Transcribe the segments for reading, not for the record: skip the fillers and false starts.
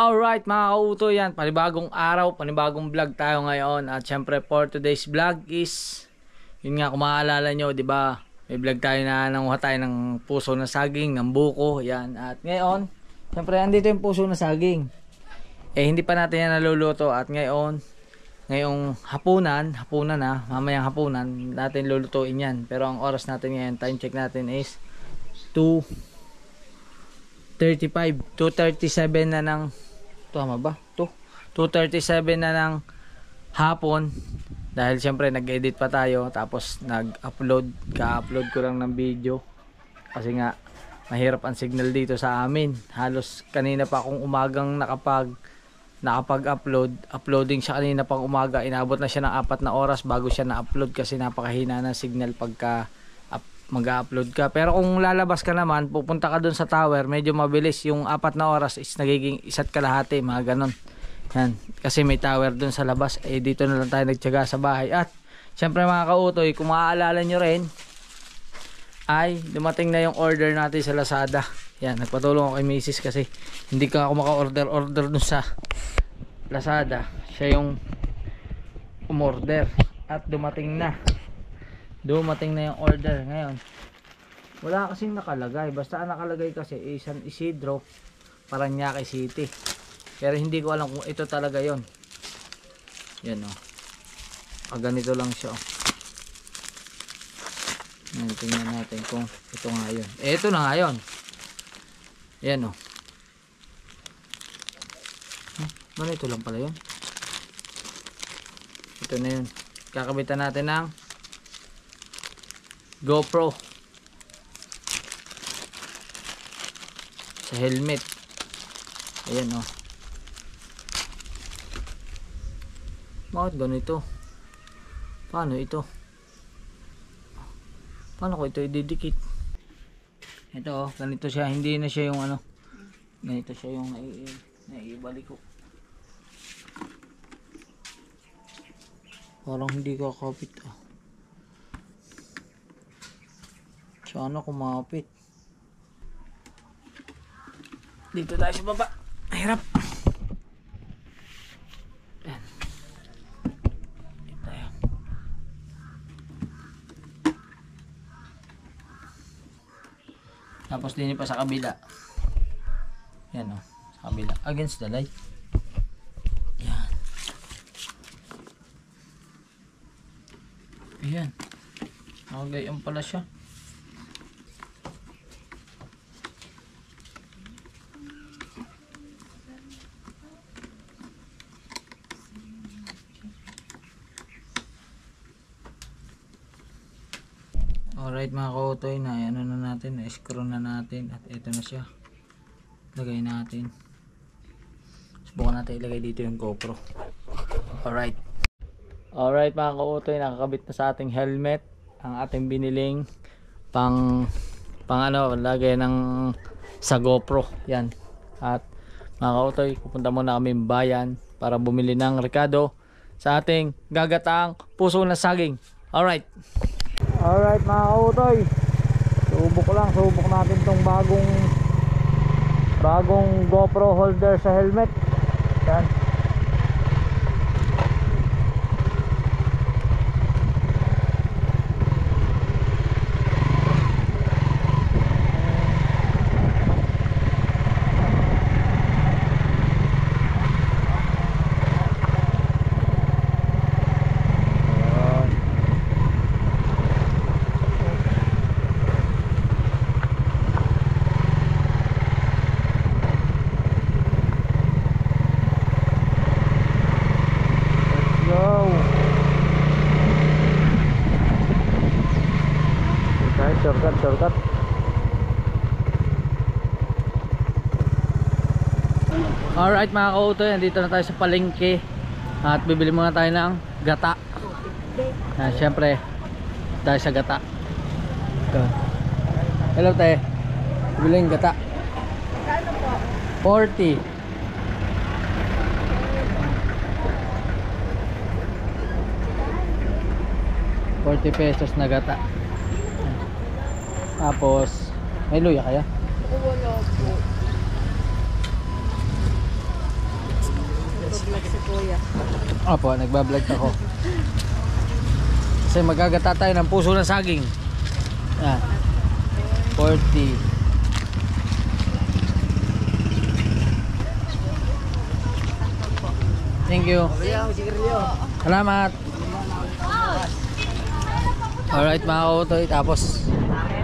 Alright mga kauto, yan, panibagong araw, panibagong vlog tayo ngayon. At syempre for today's vlog is, yun nga kung maaalala nyo, diba, may vlog tayo na nanguha tayo ng puso na saging, ng buko, yan. At ngayon, syempre andito yung puso na saging. Hindi pa natin yan naluluto at ngayong hapunan na, mamayang hapunan, natin lulutuin yan. Pero ang oras natin ngayon, time check natin is 2:37 na ng, tama ba? 2:37 na ng hapon. Dahil syempre nag-edit pa tayo, tapos ka-upload ko lang ng video. Kasi nga mahirap ang signal dito sa amin. Halos kanina pa akong umagang uploading siya kanina pang umaga. Inabot na siya ng 4 na oras bago siya na-upload kasi napakahina ng signal pagka mag-upload ka. Pero kung lalabas ka naman, pupunta ka dun sa tower, medyo mabilis. Yung 4 na oras is nagiging 1 kalahati, mga ganon. Yan. Kasi may tower dun sa labas. Dito na lang tayo nagtiyaga sa bahay. At syempre mga kautoy, kung maaalala nyo rin, ay dumating na yung order natin sa Lazada. Yan, nagpatulong ako kay Mrs. kasi hindi ka ako maka-order dun sa Lazada. Siya yung umorder. At dumating na yung order. Ngayon wala kasing nakalagay, basta nakalagay kasi San Isidro, Parañaque City, pero hindi ko alam kung ito talaga yon. Yan o, ganito lang siya o. Tingnan natin kung ito nga yun. Ito na nga yun. Yan o. Ito lang pala yun. Ito na yun. Kakabitan natin ng GoPro sa helmet. Ayan o. Bakit ganito? Paano ito? Paano ko ito ididikit? Ito o, ganito siya. Hindi na siya yung ano, ganito siya yung naiibalik ko. Parang hindi ko kakapit ah. Sana kumapit. Dito tayo sa baba. Hirap. Ayan. Dito tayo. Tapos din pa sa kabila. Yan o. Sa kabila. Against the light. Yan. Ayan. Nakagayon pala siya. Alright mga kautoy, na ano na natin, na-screw na natin at ito na siya. Lagay natin. Subukan natin ilagay dito yung GoPro. Alright mga kautoy, nakakabit na sa ating helmet ang ating biniling pang ano, lagay ng sa GoPro. Yan. At mga kautoy, pupunta muna kami bayan para bumili ng rekado sa ating gagataang puso na saging. Alright mga kautoy, subok natin tong bagong GoPro holder sa helmet. Yan. Shortcut. Alright mga kautoy, nandito na tayo sa palengke at bibili muna tayo ng gata. Siyempre tayo sa gata. Hello tayo. Bibili ng gata. 40. 40 pesos na gata. Tapos may luya kaya? Wala po. Nagsipuya. Opo, nagbablog ako. Kasi magagata tayo ng puso ng saging. Yan. 40. Thank you. Salamat. Alright mga kautoy, tapos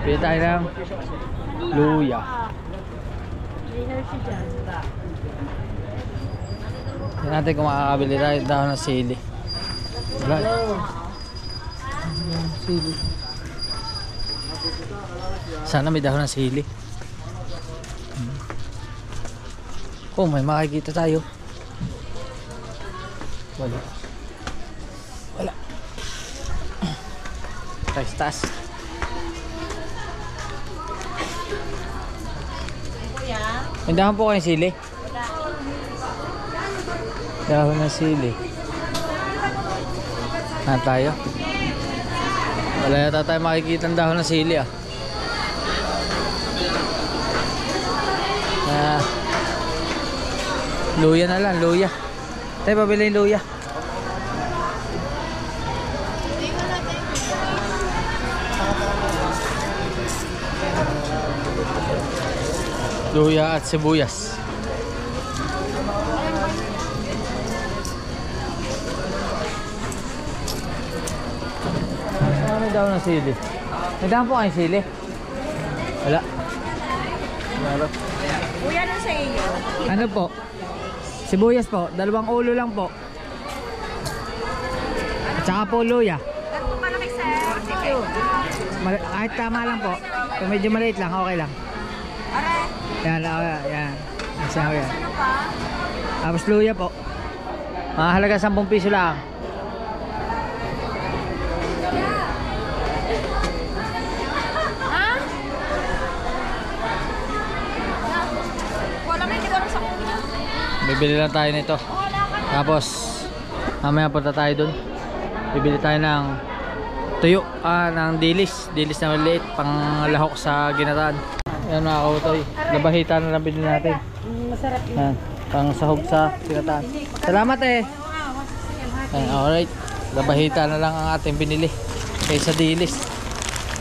pili tayo ng luya. Tignan natin kung makakabili tayo dahon ng sili. Wala. Sili. Sana may dahon ng sili. Oh, may makikita tayo. Wala. Wala. Taas. May dahon po kayong sili? Dahon ng sili. Tayo? Wala yata tayo makikita ng dahon ng sili ah. Luya na lang, luya. Tayo pabili yung luya. Luya at sibuyas. Ano daw ng sili? May dahon po kayong sili? Wala. Wala. Kuya na sa iyo. Ano po? Sibuyas po, 2 ulo lang po. Tsaka po luya. Ganito pala kay sir. Kahit tama lang po. Kung medyo maliit lang, okay lang. Are. Yan, yan. Yan. Ano pa? Tapos luya po. Mahalaga 10 piso lang. Ha? Wala may tigurong sa kuya. Bibili lang tayo nito. Tapos mamaya punta tayo dun. Bibili tayo ng tuyo, ng dilis na maliit pang lahok sa ginataan. Yan mga kautoy, labahita na lang bilhin natin. Masarap yun. Yan, pang sahog sa ginataan. Salamat eh. Yan, alright, labahita na lang ang ating binili kaysa dilis.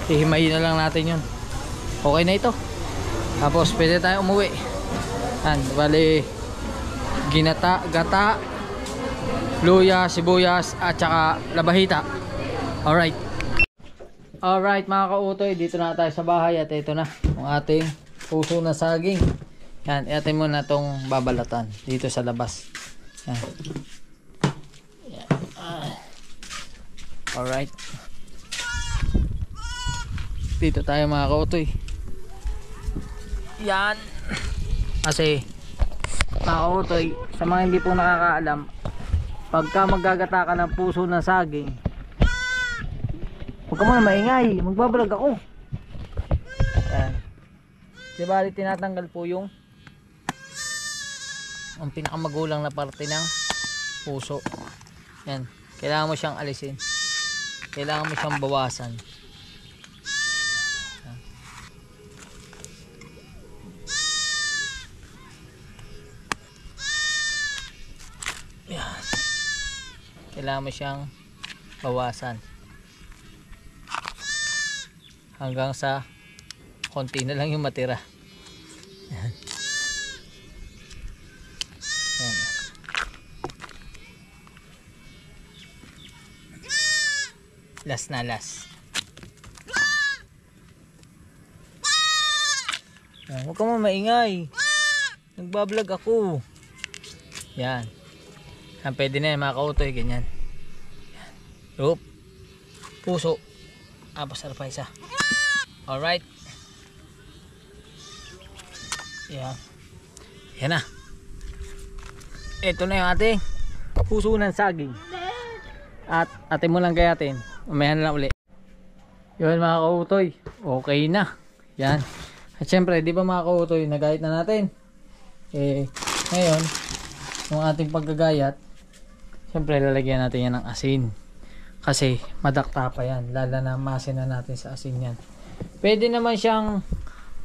Hihimayin na lang natin yun. Okay na ito. Tapos pwede tayo umuwi. Yan, bali gata, luya, sibuyas at saka labahita. Alright. Alright mga kautoy, dito na tayo sa bahay at ito na ang ating puso na saging. Yan, iatin mo na itong babalatan dito sa labas. Yan. Yan. Alright. Dito tayo mga kautoy. Yan. Kasi mga kautoy, sa mga hindi po nakakaalam, pagka maggagata ka ng puso ng saging, huwag ka muna maingay, magbablog ako. Ayan. Diba tinatanggal po yung ang pinakamagulang na parte ng puso. Yan, kailangan mo siyang alisin, kailangan mo siyang bawasan. Yan, kailangan mo siyang bawasan hanggang sa konti na lang yung matira. Yan. Yan. Last na last. Yan. Huwag ka mo maingay, nagbablog ako. Yan. Yan, pwede na yan mga kautoy, ganyan. Yan. Oop. Puso. Pasarap pa isa. Alright. Yan. Yan na. Ito na yung ating puso ng saging. At atin mo lang gayatin. Umayan na lang uli. Yun mga kautoy. Okay na. Yan. At syempre, di ba mga kautoy, nagayat na natin. Ngayon, yung ating paggagayat, syempre lalagyan natin yan ng asin. Kasi madakta pa yan. Lalanamasin na natin sa asin yan. Pwede naman siyang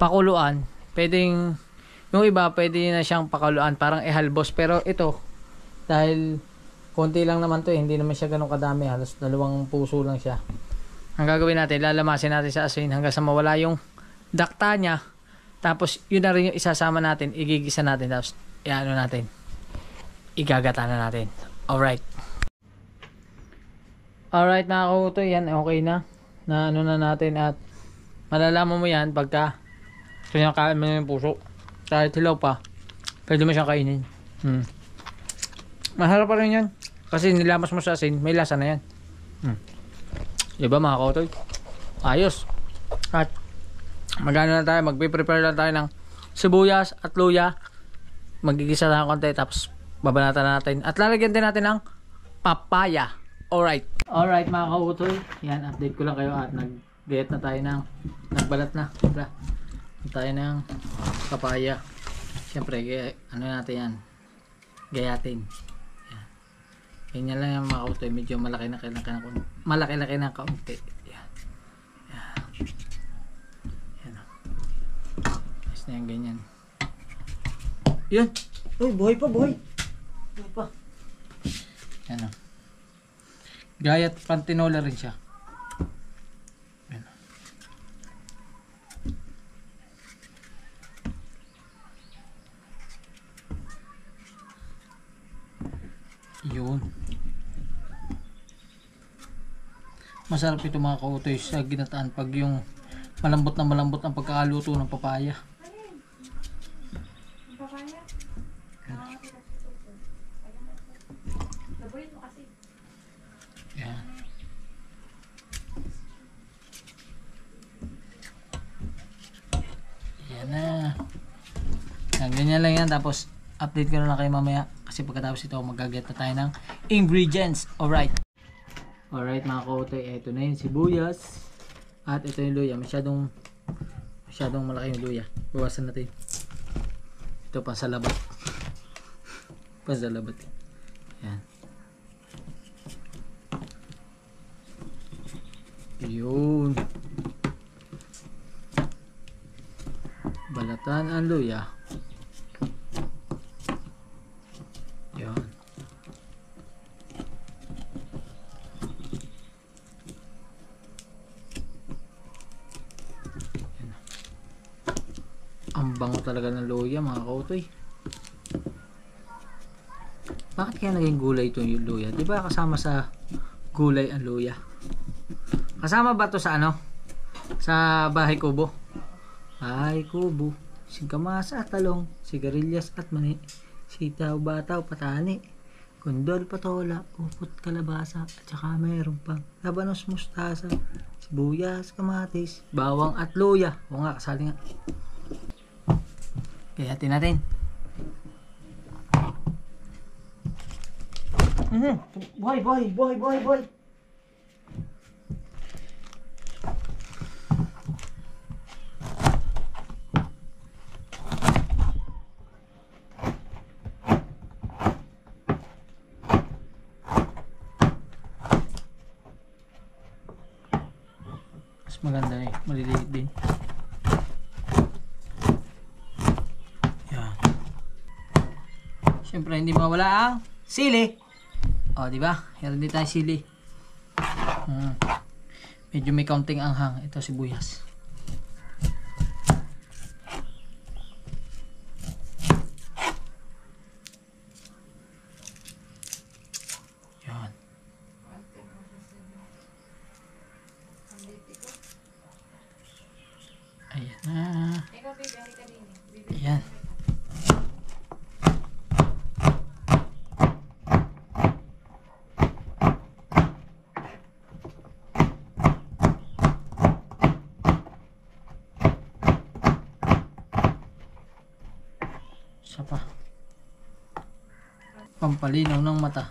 pakuluan. Pwedeng, yung iba pwede na siyang pakuluan, parang ihalbos. Pero ito, Dahil konti lang naman to eh. Hindi naman siya ganun kadami. Halos 2 puso lang siya. Ang gagawin natin, lalamasin natin sa asin hanggang sa mawala yung dakta niya. Tapos yun na rin yung isasama natin. Igigisa natin. Tapos iano natin. Igagata na natin. Alright. Alright mga kautoy. Yan okay na. Na ano na natin. At malalaman mo yan pagka kinakain mo yung puso. Kahit hilaw pa. Pwede mo siyang kainin. Masarap pa rin yan. Kasi nilamas mo sa asin, may lasa na yan. Diba mga kautoy? Ayos. At magano na tayo, magpe-prepare lang tayo ng sibuyas at luya. Magigisa lang konti tapos babanatan na natin. At lalagyan din natin ng papaya. Alright. Alright mga kautoy. Yan, update ko lang kayo at nag-get na tayo ng nagbalat na. Tayo ng papaya. Siyempre, ano natin yan? Gayatin. Ganyan lang yung mga kautoy, medyo malaki-laki ng kaunti. Yan. Yan. Ayos na yan, ganyan. Yan. Uy, buhay pa. Buhay pa. Yan o. Gayat pantinola rin siya. Yan. Yun. Masarap ito mga kautoy sa ginataan pag yung malambot ang pagkakaluto ng papaya. Yan. Yan na. Yan, ganyan lang yan. Tapos update ko na lang kayo mamaya. Kasi pagkatapos ito magaget na tayo ng ingredients. Alright. Alright mga kautoy, ito na yung sibuyas at ito yung luya. Masyadong malaki yung luya. Bawasan natin. Ito pasalabat. Pasalabat. Yan. Yun. Balatan ang luya. Yan. Ang bango talaga ng luya mga kautoy. Bakit kaya naging gulay ito yung luya? Diba kasama sa gulay ang luya? Kasama ba ito sa ano? Sa bahay kubo? Bahay kubo, singkamasa at talong, sigarilyas at mani, sitaw, bataw, patani, kundol, patola, upot, kalabasa, at saka mayroon pang labanos, mustasa, sibuyas, kamatis, bawang at luya. O nga, kasali nga. Kayatin natin. Boy. Mas maganda eh, maliliit din. Yan. Siyempre hindi mawala ang sili. O, di ba? Meron din tayo sili. Medyo may kaunting anghang. Ito sibuyas. Yan. Ayan na. Ayan. Isa pa. Pampalinaw ng mata.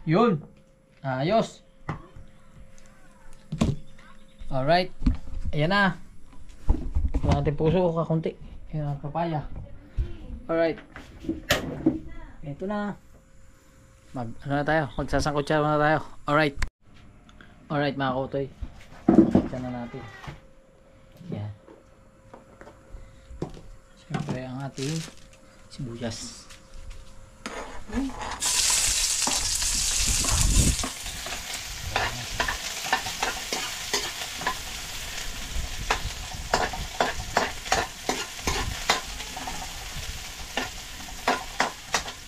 Yun. Ayos. Alright. Ayan na. Wala natin puso o kakunti. Ayan ang papaya. Alright. Ito na. Ano na tayo? Magsasangkutsa na tayo. Alright. Alright mga kautoy. Kutsa na natin. Yan. Siyempre ang ating sibuyas.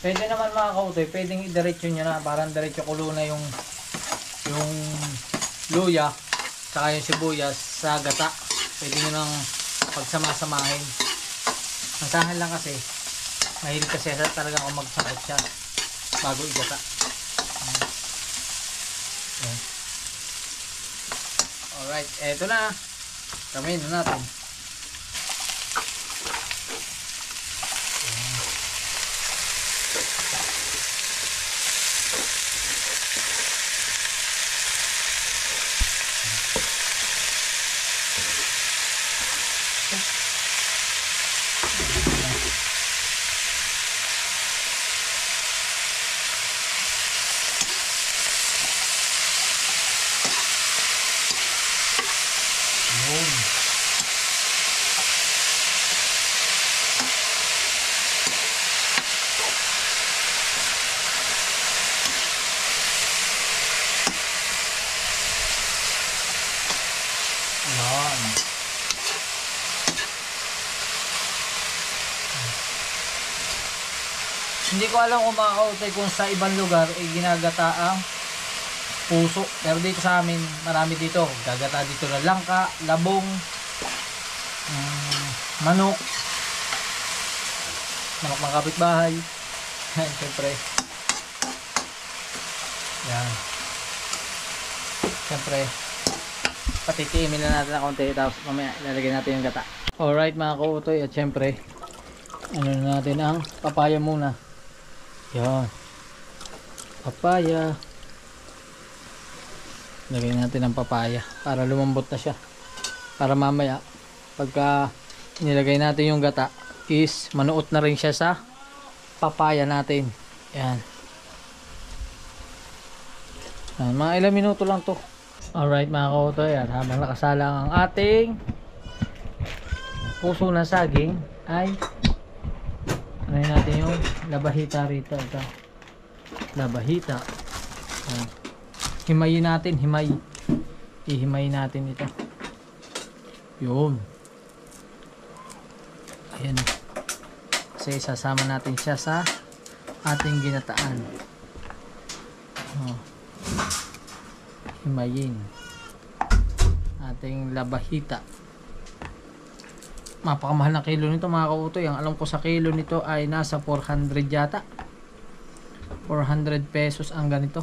Pwede naman mga kautoy, pwedeng idiretso nyo na, parang diretso kulo na yung luya saka yung sibuyas sa gata. Pwede nyo nang pagsamasamahin. Ang tahan lang kasi mahilig kasi talaga ako magsakot siya bago igata. Okay. Alright, eto na, kamin na natin. Hindi ko alam kung makakautay kung sa ibang lugar ay ginagata ang puso. Pero dito sa amin, marami dito. Gagata dito na langka, labong, manok, manok ng kapitbahay. Yan, syempre. Yan. Syempre, patitiimin na natin na konti. Tapos mamaya ilalagay natin yung gata. Alright mga kautoy, at syempre, ano na natin ang papaya muna. Yan. Papaya. Lagyan natin ang papaya para lumambot na siya. Para mamaya pagka nilagay natin yung gata is manuot na rin siya sa papaya natin. Yan. Yan. Mga ilang minuto lang to. Alright mga kautoy, yan. Habang nakasalang ang ating puso na saging ay ano natin yung labahita rito. Ito labahita. Ayan. Himayin natin, ihimayin natin ito. Yun. Ayan. Kasi sasama natin siya sa ating ginataan. Himayin ating labahita. Mapakamahal na kilo nito mga kautoy. Ang alam ko sa kilo nito ay nasa 400 yata. 400 pesos ang ganito.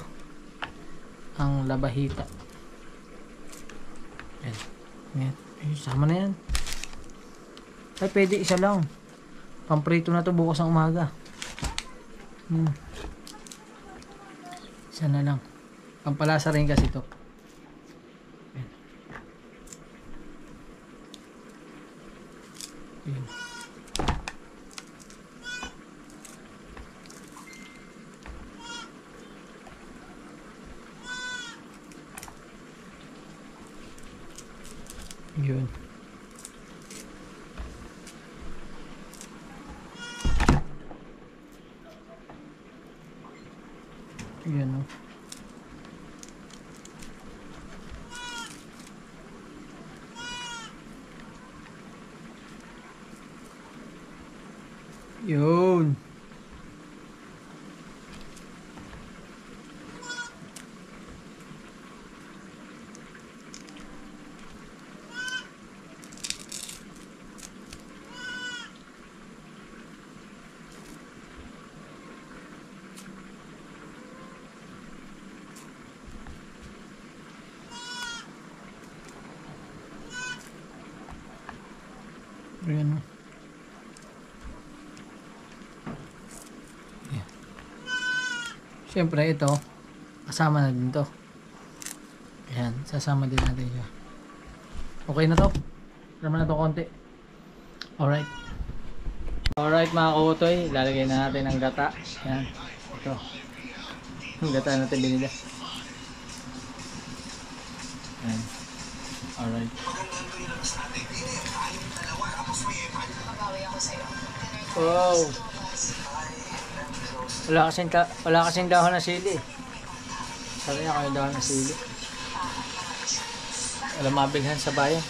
Ang labahita. Yan. Yan. Ay, sama na yan. Ay, pwede isa lang. Pamprito na to bukas ng umaga. Isa na lang. Pampalasa rin kasi to. Yan. Yun. Yan o. Yun. Ayan. Yeah. Siyempre ito kasama na din to. Ayan, sasama din natin siya. Okay na to. Tama na to konti. Alright. Alright mga kautoy, lalagay na natin ang gata. Ayan. Ito. Ang gata natin binili. Ayan. Alright. Wow. Wala kasing dahon ng sili. Sabi niya kayo dahon ng sili. Wala mabilhan sa bayan.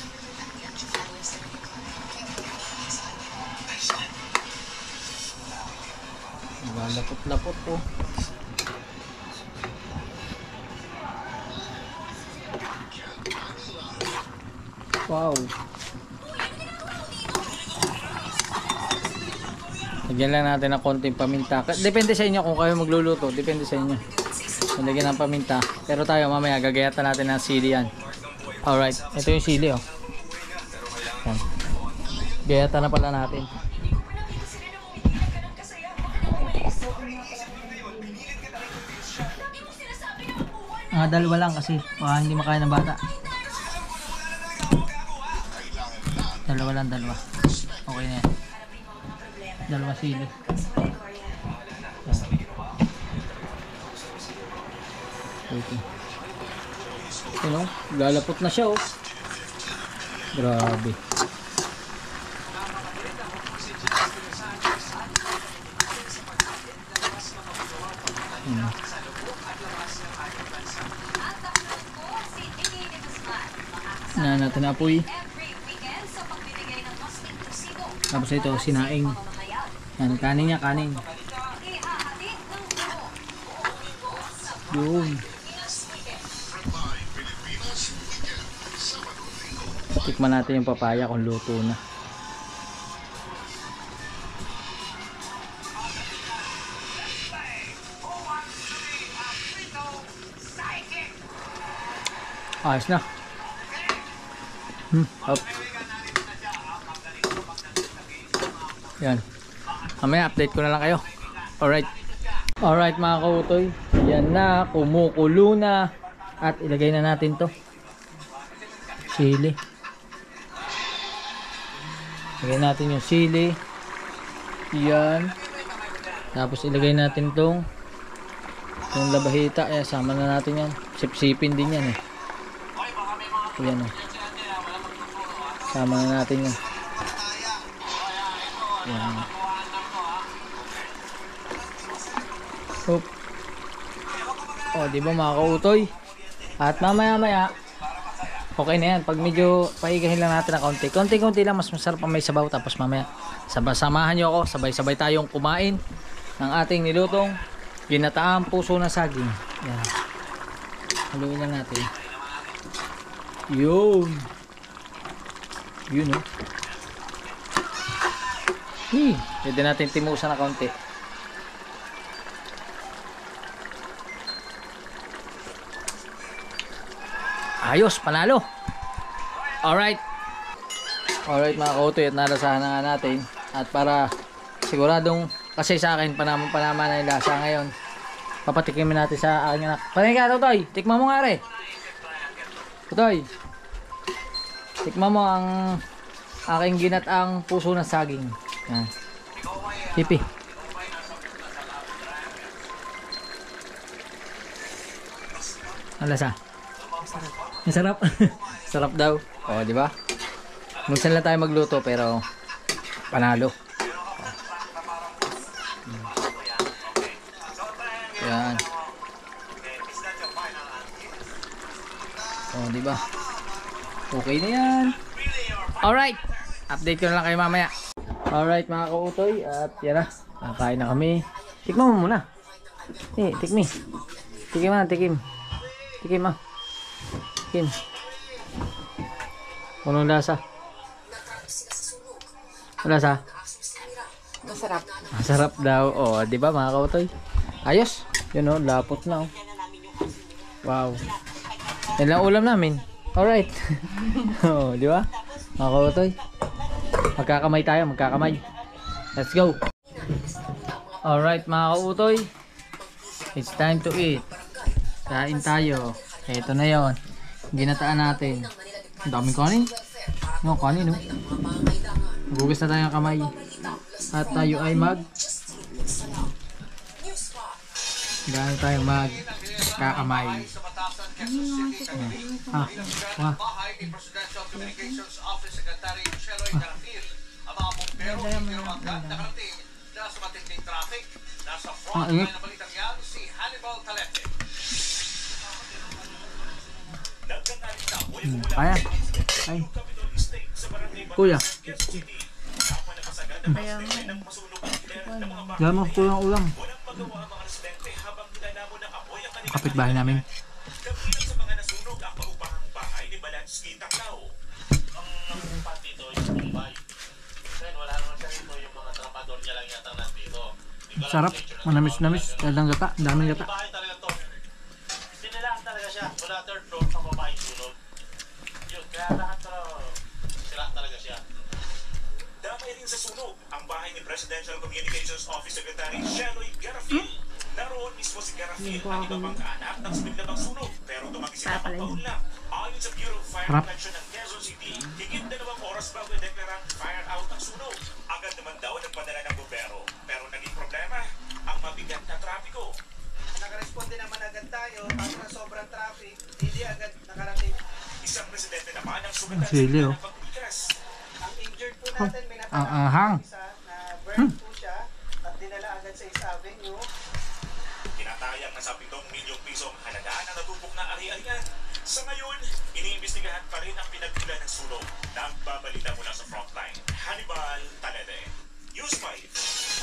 Lapot-lapot po. Wow. Lagyan lang natin ng konting paminta. Depende sa inyo kung kayo magluluto. Depende sa inyo. Lagyan ng paminta. Pero tayo mamaya gagayatan natin ng sili yan. Alright. Ito yung sili oh. Yan. Gayatan na pala natin. Dalawa lang kasi baka hindi makain ng bata. Dalawa lang, dalawa. Okay na yan. Dalawa sili. Okay. Ano? Lalapot na siya oh. Grabe. Na natin apoy. Tapos ito sinaing. Yan, kanin niya, kanin. Yun. Tikman natin yung papaya kung luto na. Ayos na. Up. Yan. Mamaya update ko na lang kayo. Alright. Alright mga kautoy. Yan na. Kumukulo na. At ilagay na natin to. Sili. Ilagay natin yung sili. Yan. Tapos ilagay natin tong labahita. Ayan, sama na natin yan. Sipsipin din yan eh. Ayan o. Sama na natin yan. Yan. Oop. O, diba mga kautoy? At mamaya-maya, okay na yan. Pag medyo paigahin lang natin na konti. Konti-konti lang, mas masarap pa may sabaw. Tapos mamaya, samahan nyo ako. Sabay-sabay tayong kumain ng ating nilutong ginataang puso na saging. Yan. Haluin lang natin. Yun. Yun o. Pwede natin timusan na kaunti. Ayos, panalo. Alright. Alright mga kautoy, at nalasahan na nga natin. At para siguradong, kasi sa akin panaman na yung lasa ngayon, papatikimin natin sa aking anak. Panay ka, Totoy. Tikman mo nga rin. Totoy. Tikman mo ang aking ginataang puso ng saging. Yan. Pipi. Ang lasa? Masarap. Sarap daw. O, di ba? Minsan lang tayo magluto pero panalo. Yan. O, di ba? Okay na yan. Alright. Update ko na lang kayo mamaya. Alright mga kautoy. At yan na. Nakain na kami. Tikman mo muna. Tikmi. Tikim na, tikim. Tikim ah. Tikim. Anong lasa? Lasa? Masarap. Masarap daw. O, di ba mga kautoy? Ayos. Yun o, lapot na o. Wow. Yan lang ulam namin. Alright. O, di ba? Mga kautoy. Magkakamay tayo, magkakamay. Let's go. Alright mga kautoy. It's time to eat. Kain tayo. Ito na yon. Ginataan natin. Ang daming kanin. No, kanin no. Magugas na tayo ng kamay. At tayo ay Dahil tayo magkakamay. Ah, wah. Ah, ingat. Kaya. Ay. Kuya. Kaya nga eh. Diyan mo kulang ulam. Kapitbahay namin. Sarap, manamis-namis, dalang gata, daming gata. Sinilaan talaga siya, mula third floor sa babae sulog. Yun, kaya lahat sila talaga siya. Damay rin sa sunog ang bahay ni Presidential Communications Office Secretary Sheloy Garafil. Naroon mismo si Garafil ang iba pang kaanak ng sinigla sunog, pero tumagi sila pagpaunlak. Ayon sa Bureau of Fire Protection ng Quezon City, higit 2 oras bago i-deklarang fire out ang sunog. Agad naman daw nagpadala ng bumbero, pero naging problema ang mabigat na trapiko. Nakaresponde naman agad tayo, kaso na sobrang traffic, hindi agad nakarating. Isang presidente naman ang sugatan Sili, oh. ng pagbigas. Ang injured po natin, may Ang anghang. isa na burn po siya at dinala agad sa East Avenue. Tinatayang nasa 7 milyong pisong halaga na natupok na ari-arian. Sa ngayon, iniimbestigahan pa rin ang pinagmulan ng sunog. Nagbabalita mula sa frontline. Hannibal Talede, News 5.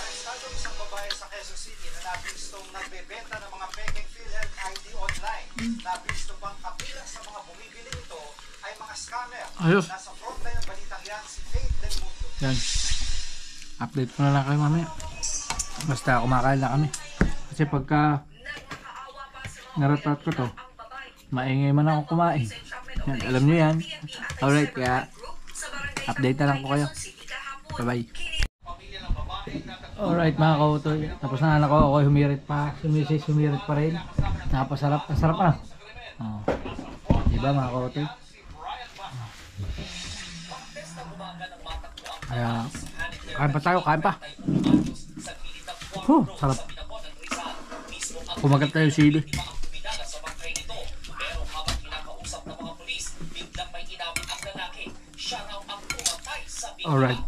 Arestado isang babae sa Quezon City na nabistong nagbebenta ng mga peking PhilHealth ID online. Nabisto pang kabilang sa mga bumibili ito ay mga scammer. Ayos. Nasa frontline ng balitang yan si Faith Del Mundo. Yan. Update ko na lang kayo mamaya. Basta kumakain na kami. Kasi pagka naratat ko to, maingay man ako kumain. Yan, alam nyo yan. Alright, kaya update na lang ko kayo. Bye bye. Alright mga kautoy, tapos na anak ko, ako humirit pa, humirit pa rin. Napasarap, masarap na. Oh. Diba mga kautoy? Kaya, kain pa tayo, kain pa. Sarap. Kumagat tayo sili. Alright.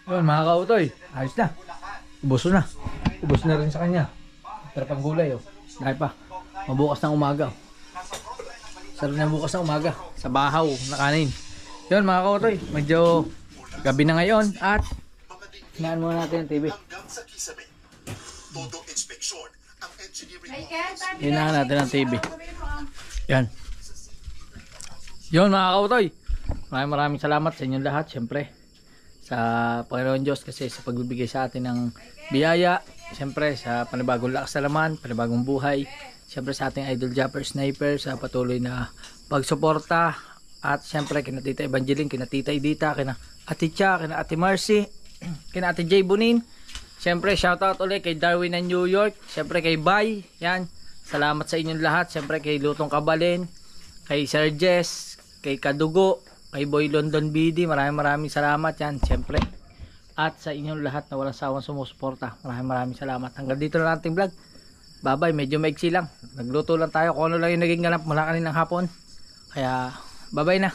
Yun mga kautoy, ayos na. Ubos na. Ubos na rin sa kanya. Pero pang gulay oh. Dahil pa. Mabukas ng umaga oh. Sarap na bukas ng umaga. Sa bahaw na kanin. Yun mga kautoy, medyo gabi na ngayon. At hinaan muna natin yung TV. Hinaan natin ang TV. Yan. Yun mga kautoy, maraming salamat sa inyong lahat. Siyempre sa Panginoon Diyos kasi sa pagbibigay sa atin ng biyaya, siyempre sa panibagong lakas na laman, panibagong buhay, siyempre sa ating idol Japper Sniper sa patuloy na pagsuporta, at siyempre kina Tita Evangeline, kina Tita Edita, kina Ate Cha, kina Ate Marcy, kina Ate J Bunin, siyempre shoutout ulit kay Darwin ng New York, siyempre kay Bay, yan, salamat sa inyong lahat, siyempre kay Lutong Kabalin, kay Sir Jess, kay Kadugo, kay Boy London BD, maraming salamat yan, siyempre. At sa inyong lahat na walang sawang sumusuporta, maraming salamat. Hanggang dito na lang ating vlog. Bye bye, medyo maiksi lang. Nagluto lang tayo kung ano lang yung naging ganap mula kaninang hapon. Kaya bye bye na.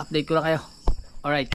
Update ko lang kayo. Alright.